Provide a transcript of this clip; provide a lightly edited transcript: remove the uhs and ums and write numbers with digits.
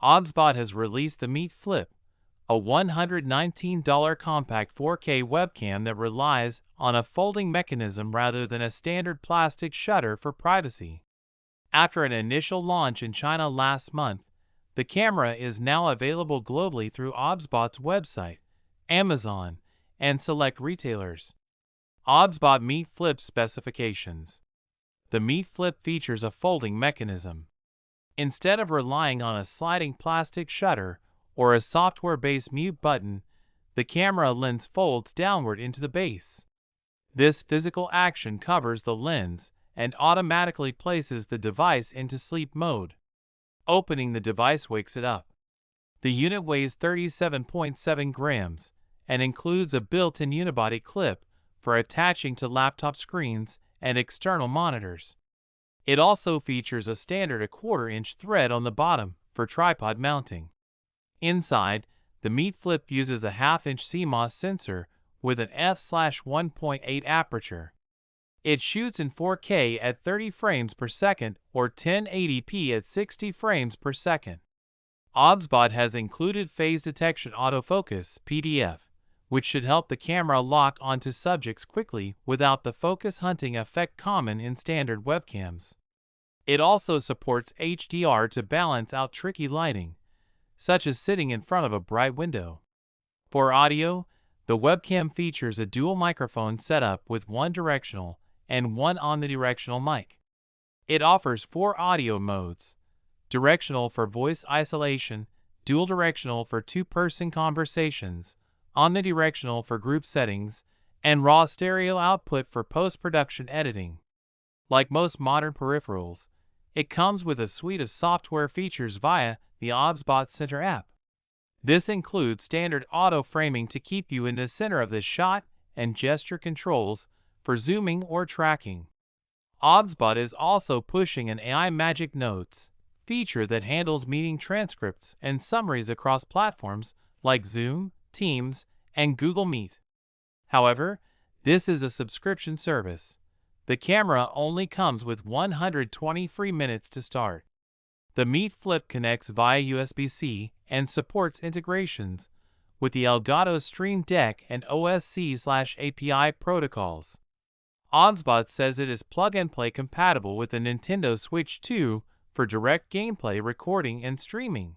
Obsbot has released the Meet Flip, a $119 compact 4K webcam that relies on a folding mechanism rather than a standard plastic shutter for privacy. After an initial launch in China last month, the camera is now available globally through Obsbot's website, Amazon, and select retailers. Obsbot Meet Flip specifications. The Meet Flip features a folding mechanism. Instead of relying on a sliding plastic shutter or a software-based mute button, the camera lens folds downward into the base. This physical action covers the lens and automatically places the device into sleep mode. Opening the device wakes it up. The unit weighs 37.7 grams and includes a built-in unibody clip for attaching to laptop screens and external monitors. It also features a standard 1/4-inch thread on the bottom for tripod mounting. Inside, the Meet Flip uses a 1/2-inch CMOS sensor with an f/1.8 aperture. It shoots in 4K at 30 frames per second or 1080p at 60 frames per second. Obsbot has included phase detection autofocus (PDAF), which should help the camera lock onto subjects quickly without the focus hunting effect common in standard webcams. It also supports HDR to balance out tricky lighting, such as sitting in front of a bright window. For audio, the webcam features a dual microphone setup with one directional and one omnidirectional mic. It offers 4 audio modes: directional for voice isolation, dual directional for two-person conversations, omnidirectional for group settings, and raw stereo output for post-production editing. Like most modern peripherals, it comes with a suite of software features via the Obsbot Center app. This includes standard auto framing to keep you in the center of the shot and gesture controls for zooming or tracking. Obsbot is also pushing an AI Magic Notes feature that handles meeting transcripts and summaries across platforms like Zoom, Teams, and Google Meet. However, this is a subscription service. The camera only comes with 120 free minutes to start. The Meet Flip connects via USB-C and supports integrations with the Elgato Stream Deck and OSC/API protocols. Obsbot says it is plug-and-play compatible with the Nintendo Switch 2 for direct gameplay recording and streaming.